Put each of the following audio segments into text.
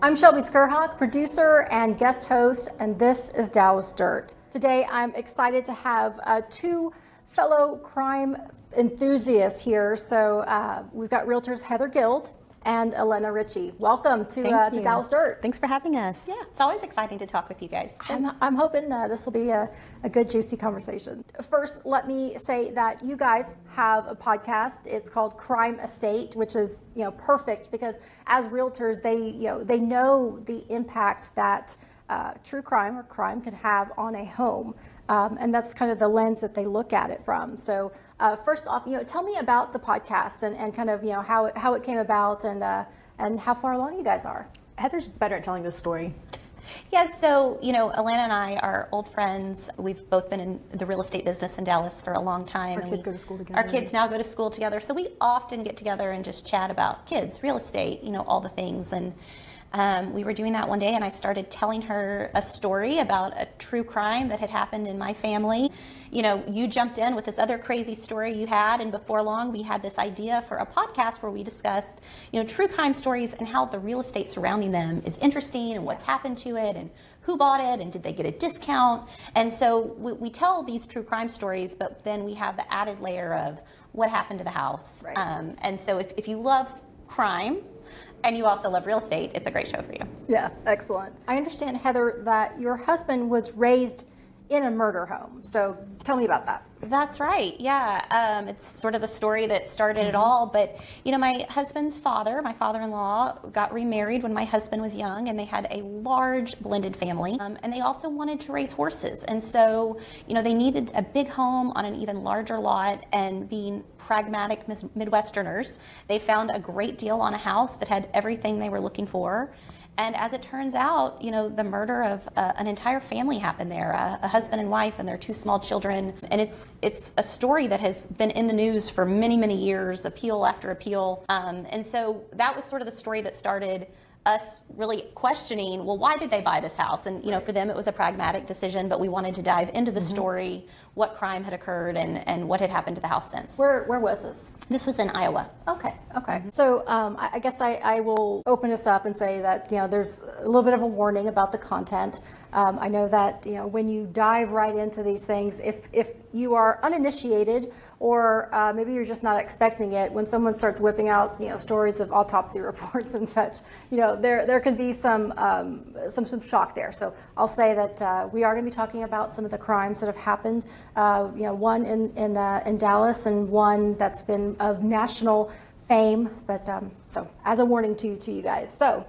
I'm Shelby Skrhak, producer and guest host, and this is Dallas Dirt. Today I'm excited to have two fellow crime enthusiasts here. So we've got Realtors Heather Guild and Elena Richey. Welcome to Dallas Dirt. Thanks for having us. Yeah, it's always exciting to talk with you guys. I'm hoping this will be a good, juicy conversation. First, let me say that you guys have a podcast. It's called Crime Estate, which is perfect because as realtors, they know the impact that true crime or crime could have on a home, and that's kind of the lens that they look at it from. So first off, tell me about the podcast and kind of how it came about and how far along you guys are. Heather's better at telling this story. Yeah, so, Elena and I are old friends. We've both been in the real estate business in Dallas for a long time. Our kids go to school together. Our kids now go to school together. So we often get together and just chat about kids, real estate, all the things. And we were doing that one day and I started telling her a story about a true crime that had happened in my family. You jumped in with this other crazy story you had, and before long we had this idea for a podcast where we discussed, true crime stories and how the real estate surrounding them is interesting and what's happened to it and who bought it and did they get a discount. And so we tell these true crime stories, but then we have the added layer of what happened to the house. Right. And so if you love crime, and you also love real estate, it's a great show for you. Yeah, excellent. I understand, Heather, that your husband was raised in a murder home. So tell me about that. That's right. Yeah. It's sort of the story that started it all. But, my husband's father, my father-in-law, got remarried when my husband was young, and they had a large blended family. And they also wanted to raise horses. And so, they needed a big home on an even larger lot, and being pragmatic Midwesterners, they found a great deal on a house that had everything they were looking for. And as it turns out, the murder of an entire family happened there, a husband and wife and their two small children. And it's a story that has been in the news for many, many years, appeal after appeal. And so that was sort of the story that started us really questioning, well, why did they buy this house? And, for them, it was a pragmatic decision, but we wanted to dive into the story, what crime had occurred and what had happened to the house since. Where was this? This was in Iowa. Okay. So I guess I will open this up and say that, there's a little bit of a warning about the content. I know that, when you dive right into these things, if you are uninitiated or maybe you're just not expecting it, when someone starts whipping out, stories of autopsy reports and such, there can be some shock there. So I'll say that we are going to be talking about some of the crimes that have happened, one in Dallas and one that's been of national fame. But so as a warning to you guys. So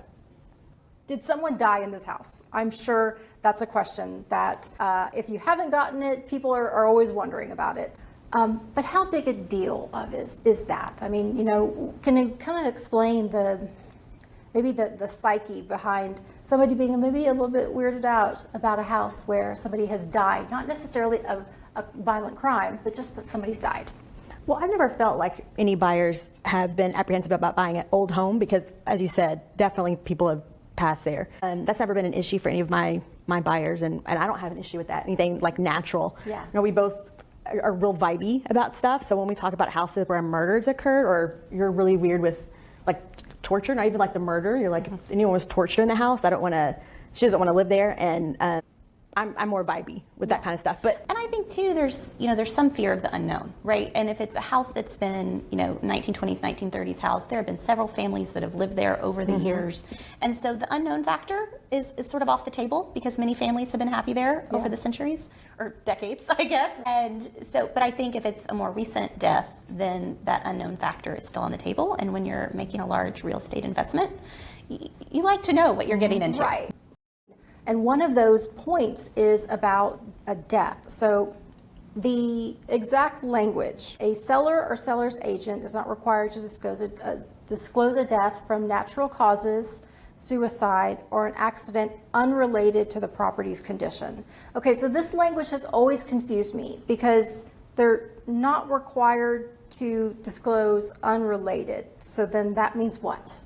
did someone die in this house? I'm sure that's a question that if you haven't gotten it, people are always wondering about it. But how big a deal is that? I mean, can you kind of explain maybe the psyche behind somebody being maybe a little bit weirded out about a house where somebody has died, not necessarily a violent crime, but just that somebody's died? Well, I've never felt like any buyers have been apprehensive about buying an old home because, as you said, definitely people have passed there. That's never been an issue for any of my buyers, and I don't have an issue with that, anything like natural. Yeah. We both are real vibey about stuff, so when we talk about houses where murders occurred, or you're really weird with like torture, not even like the murder, you're like, if anyone was tortured in the house, she doesn't want to live there, and I'm more vibey with that kind of stuff. And I think too, there's some fear of the unknown, right? And if it's a house that's been, 1920s, 1930s house, there have been several families that have lived there over the years. And so the unknown factor is sort of off the table because many families have been happy there over the centuries or decades, I guess. And so, but I think if it's a more recent death, then that unknown factor is still on the table. And when you're making a large real estate investment, you like to know what you're getting into. Right. And one of those points is about a death. So the exact language, a seller or seller's agent is not required to disclose a death from natural causes, suicide, or an accident unrelated to the property's condition. Okay, so this language has always confused me because they're not required to disclose unrelated. So then that means what?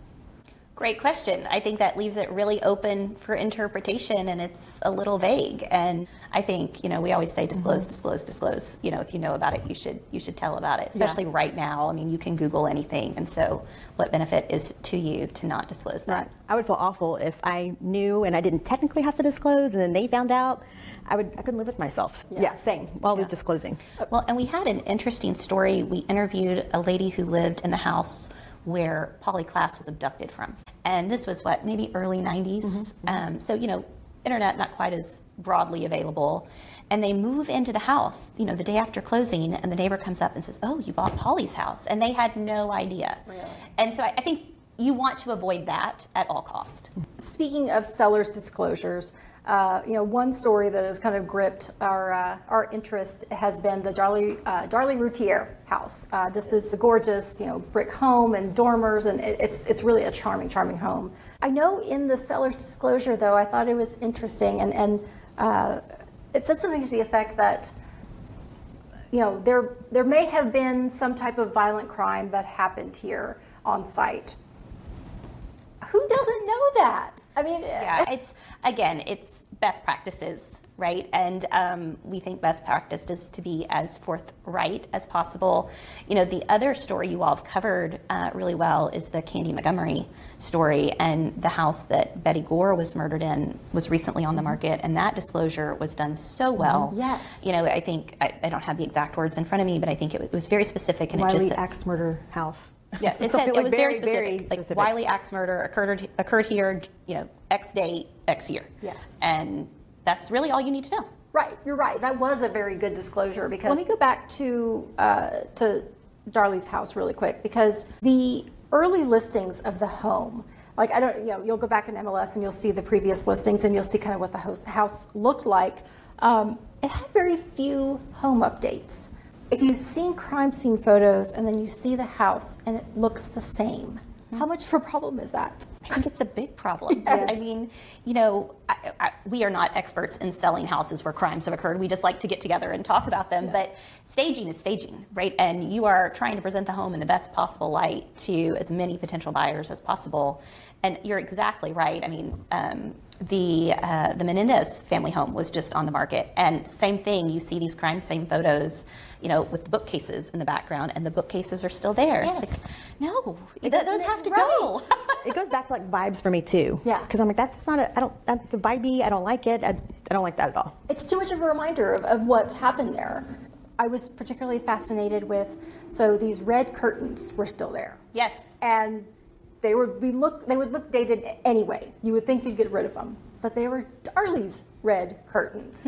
Great question. I think that leaves it really open for interpretation, and it's a little vague. And I think, we always say disclose, disclose, disclose. If you know about it, you should tell about it, especially right now. I mean, you can Google anything. And so what benefit is to you to not disclose that? Right. I would feel awful if I knew and I didn't technically have to disclose and then they found out. I couldn't live with myself. Yeah, same. Always disclosing. Well, and we had an interesting story. We interviewed a lady who lived in the house where Polly Klaas was abducted from. And this was maybe early 90s. So, internet not quite as broadly available. And they move into the house, the day after closing, and the neighbor comes up and says, "Oh, you bought Polly's house." And they had no idea. Really? And so I think you want to avoid that at all cost. Speaking of sellers' disclosures, one story that has kind of gripped our interest has been the Darlie Routier house. This is a gorgeous, brick home and dormers, and it's really a charming home. I know in the seller's disclosure, though, I thought it was interesting, and it said something to the effect that, there may have been some type of violent crime that happened here on site. Who doesn't know that? I mean, it's best practices, right? And we think best practice is to be as forthright as possible. The other story you all have covered really well is the Candy Montgomery story, and the house that Betty Gore was murdered in was recently on the market, and that disclosure was done so well. Yes. I think, I don't have the exact words in front of me, but I think it was very specific, and Wiley it just axe murder house. Yes, it said it was very specific. specific. Wiley axe murder occurred here, X date, X year. Yes. And that's really all you need to know. Right, you're right. That was a very good disclosure, because let me go back to Darlie's house really quick, because the early listings of the home, you'll go back in MLS and you'll see the previous listings and you'll see kind of what the house looked like. It had very few home updates. If you've seen crime scene photos and then you see the house and it looks the same, how much of a problem is that? I think it's a big problem. Yes. I mean, we are not experts in selling houses where crimes have occurred. We just like to get together and talk about them. Yeah. But staging is staging, right? And you are trying to present the home in the best possible light to as many potential buyers as possible. And you're exactly right. I mean, the Menendez family home was just on the market, and same thing. You see these crime scene photos, with bookcases in the background, and the bookcases are still there. Yes. It's like, no, those have to go. It goes back to vibes for me too. Yeah. Because I'm like, that's a vibey. I don't like it. I don't like that at all. It's too much of a reminder of what's happened there. I was particularly fascinated with, these red curtains were still there. Yes. And they would look dated anyway. You would think you'd get rid of them, but they were Darlie's red curtains.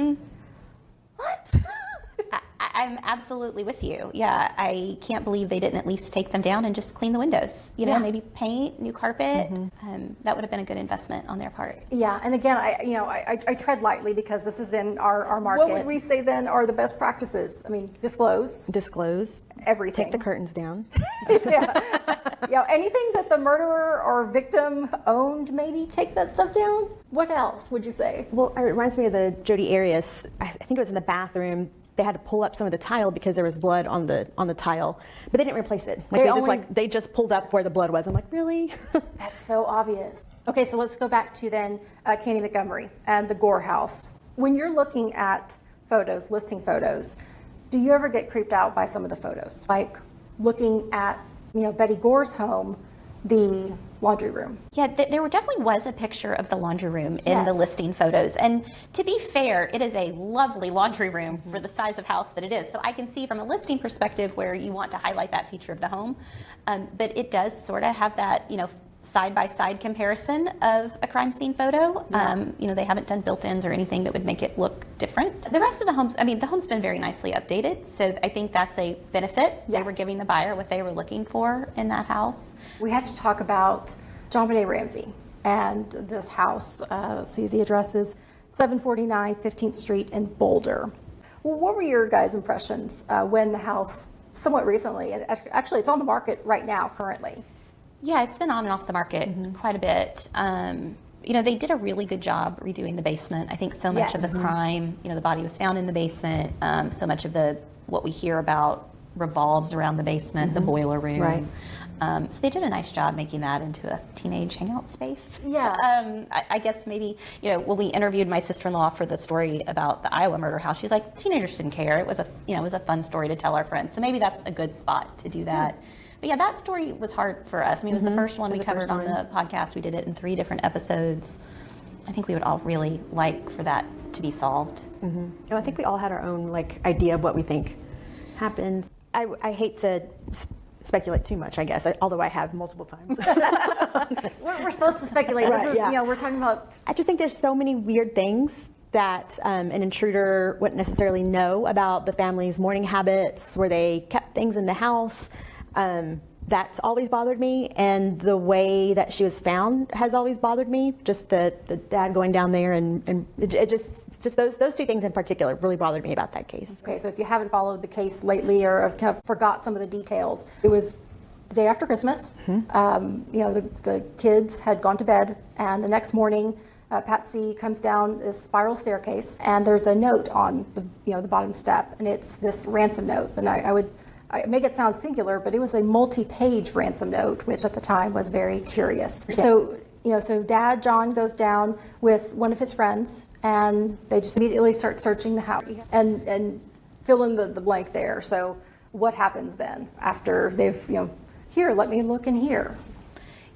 What? I'm absolutely with you. Yeah, I can't believe they didn't at least take them down and just clean the windows. Maybe paint, new carpet. That would have been a good investment on their part. Yeah, and again, I tread lightly because this is in our market. What would we say then are the best practices? I mean, disclose everything. Take the curtains down. Anything that the murderer or victim owned, maybe take that stuff down. What else would you say? Well, it reminds me of the Jodi Arias. I think it was in the bathroom. They had to pull up some of the tile because there was blood on the tile, but they didn't replace it. They just pulled up where the blood was. I'm like, really? That's so obvious. Okay, so let's go back to then Candy Montgomery and the Gore house. When you're looking at photos, listing photos, do you ever get creeped out by some of the photos? Like looking at, Betty Gore's home, the laundry room. Yeah, there definitely was a picture of the laundry room in the listing photos. And to be fair, it is a lovely laundry room for the size of house that it is. So I can see from a listing perspective where you want to highlight that feature of the home. But it does sort of have that, side-by-side comparison of a crime scene photo. Yeah. They haven't done built-ins or anything that would make it look different. The rest of the homes, the home's been very nicely updated, so I think that's a benefit. Yes. They were giving the buyer what they were looking for in that house. We have to talk about John Benet Ramsey and this house. Let's see, the address is 749 15th Street in Boulder. Well, what were your guys' impressions when the house, somewhat recently, and actually it's on the market right now currently? Yeah, it's been on and off the market quite a bit. They did a really good job redoing the basement. I think so much of the crime, the body was found in the basement. So much of what we hear about revolves around the basement, the boiler room. So they did a nice job making that into a teenage hangout space. Yeah. I guess maybe, when we interviewed my sister-in-law for the story about the Iowa murder house, she's like, teenagers didn't care. It was a fun story to tell our friends. So maybe that's a good spot to do that. But yeah, that story was hard for us. I mean, it was the first one we covered on the podcast. We did it in 3 different episodes. I think we would all really like for that to be solved. I think we all had our own idea of what we think happened. I hate to speculate too much, I guess, although I have multiple times. We're supposed to speculate. Right, This is, yeah. we're talking about. I just think there's so many weird things that an intruder wouldn't necessarily know about the family's morning habits, where they kept things in the house. That's always bothered me, and the way that she was found has always bothered me. Just the dad going down there, and it just those 2 things in particular really bothered me about that case. Okay, so if you haven't followed the case lately or have kind of forgot some of the details, it was the day after Christmas. The kids had gone to bed, and the next morning, Patsy comes down this spiral staircase, and there's a note on the bottom step, and it's this ransom note. And I make it sound singular, but it was a multi-page ransom note, which at the time was very curious. So Dad, John, goes down with one of his friends, and they just immediately start searching the house and fill in the blank there. So what happens then after they've, here, let me look in here?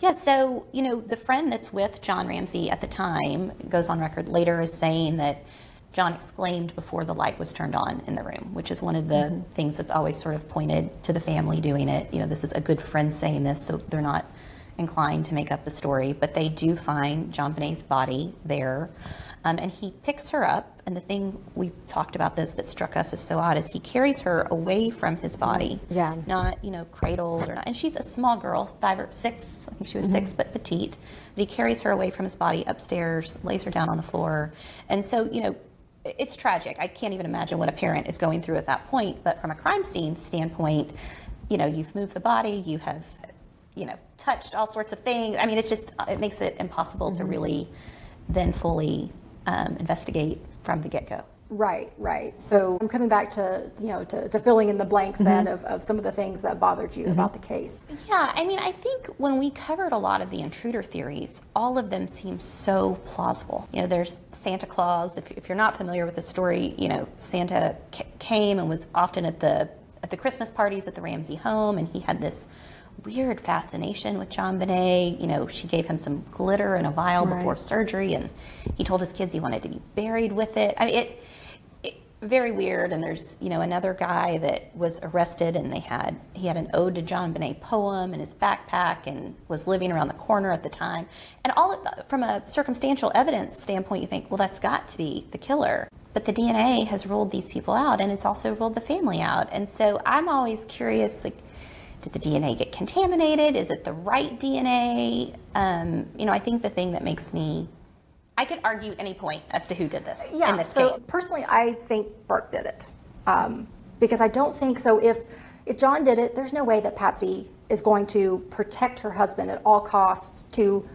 Yeah, so, the friend that's with John Ramsey at the time goes on record later as saying that John exclaimed before the light was turned on in the room, which is one of the things that's always sort of pointed to the family doing it. This is a good friend saying this, so they're not inclined to make up the story. But they do find JonBenét's body there, and he picks her up. And the thing we talked about this that struck us as so odd is he carries her away from his body, not cradled or not. And she's a small girl, 5 or 6. I think she was 6, but petite. But he carries her away from his body upstairs, lays her down on the floor, and so it's tragic. I can't even imagine what a parent is going through at that point. But from a crime scene standpoint, you've moved the body, you have, touched all sorts of things. I mean, it makes it impossible to really then fully investigate from the get-go. Right. So I'm coming back to filling in the blanks then of some of the things that bothered you about the case. Yeah, I mean, I think when we covered a lot of the intruder theories, all of them seem so plausible. There's Santa Claus. If you're not familiar with the story, Santa came and was often at the Christmas parties at the Ramsey home, and he had this weird fascination with JonBenét. She gave him some glitter in a vial before surgery, and he told his kids he wanted to be buried with it. I mean, it very weird. And there's another guy that was arrested, and he had an ode to JonBenét poem in his backpack and was living around the corner at the time. And from a circumstantial evidence standpoint, you think, well, that's got to be the killer. But the DNA has ruled these people out, and it's also ruled the family out. And so I'm always curious, did the DNA get contaminated? Is it the right DNA? I think the thing that makes me, I could argue any point as to who did this in this case. Personally, I think Burke did it. Because I don't think so. If John did it, there's no way that Patsy is going to protect her husband at all costs to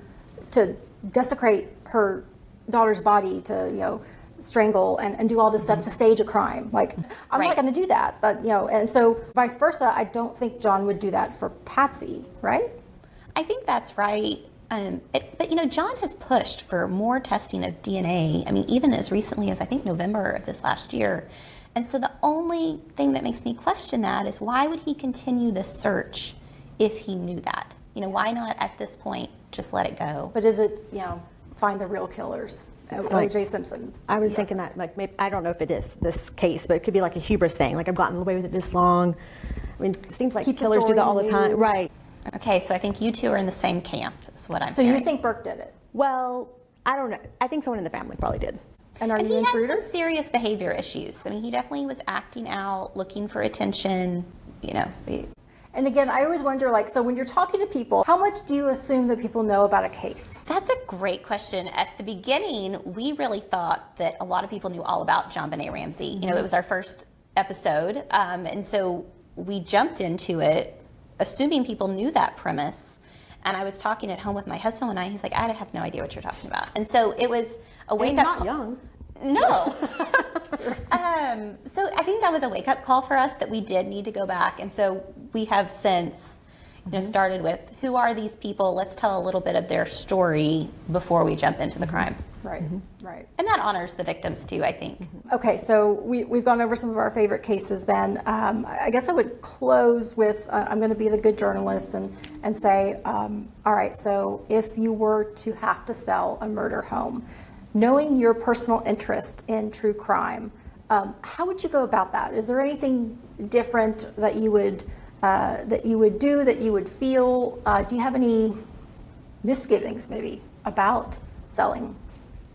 desecrate her daughter's body, to strangle and do all this stuff to stage a crime. I'm not going to do that. But and so vice versa, I don't think John would do that for Patsy, right? I think that's right. But John has pushed for more testing of DNA. I mean, even as recently as I think November of this last year. And so the only thing that makes me question that is, why would he continue this search if he knew that? Why not at this point just let it go? But is it, find the real killers? O.J. Simpson. I was thinking that, maybe, I don't know if it is this case, but it could be like a hubris thing. I've gotten away with it this long. I mean, it seems like killers do that all the time. Right. Okay, so I think you two are in the same camp, is what I'm So hearing. you think Burke did it? Well, I don't know. I think someone in the family probably did. And are you he intruders? had some serious behavior issues. I mean, he definitely was acting out, looking for attention, And again, I always wonder, so when you're talking to people, how much do you assume that people know about a case? That's a great question. At the beginning, we really thought that a lot of people knew all about JonBenét Ramsey. It was our first episode, and so we jumped into it assuming people knew that premise. And I was talking at home with my husband one night. He's like, I have no idea what you're talking about. And so it was a wake-up call. Not young. No. So I think that was a wake-up call for us that we did need to go back. And so we have since You know, started with who are these people? Let's tell a little bit of their story before we jump into the crime. Right, right. And that honors the victims too, I think. Okay, so we've gone over some of our favorite cases then. I guess I would close with, I'm going to be the good journalist and say, all right, so if you were to have to sell a murder home, knowing your personal interest in true crime, how would you go about that? Is there anything different that you would do, that you would feel? Do you have any misgivings maybe about selling?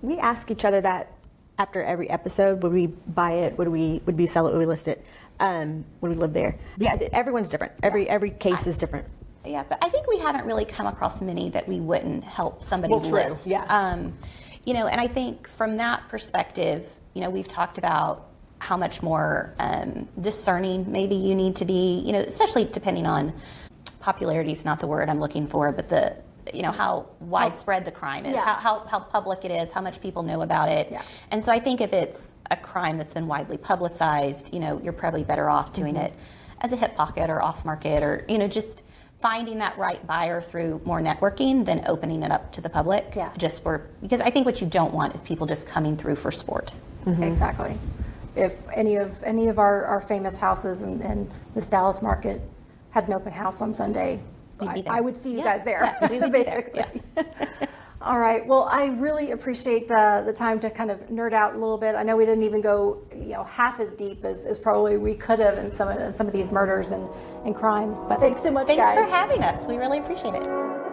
We ask each other that after every episode. Would we buy it? Would we sell it? Would we list it? Would we live there? Yeah, everyone's different. Every case is different. Yeah, but I think we haven't really come across many that we wouldn't help somebody list. Yeah. You know, and I think from that perspective, you know, we've talked about how much more discerning maybe you need to be, you know, especially depending on popularity is not the word I'm looking for, but the, you know, how widespread the crime is, how public it is, how much people know about it. Yeah. And so I think if it's a crime that's been widely publicized, you know, you're probably better off doing it as a hip pocket or off market, or, you know, just finding that right buyer through more networking than opening it up to the public. Yeah. Just for, because I think what you don't want is people just coming through for sport. Exactly. If any of our famous houses in this Dallas market had an open house on Sunday, I would see you guys there, we would basically. Be there. Yeah. All right. Well, I really appreciate the time to kind of nerd out a little bit. I know we didn't even go, you know, half as deep as probably we could have in some of these murders and crimes. But thanks so much, guys. Thanks for having us. We really appreciate it.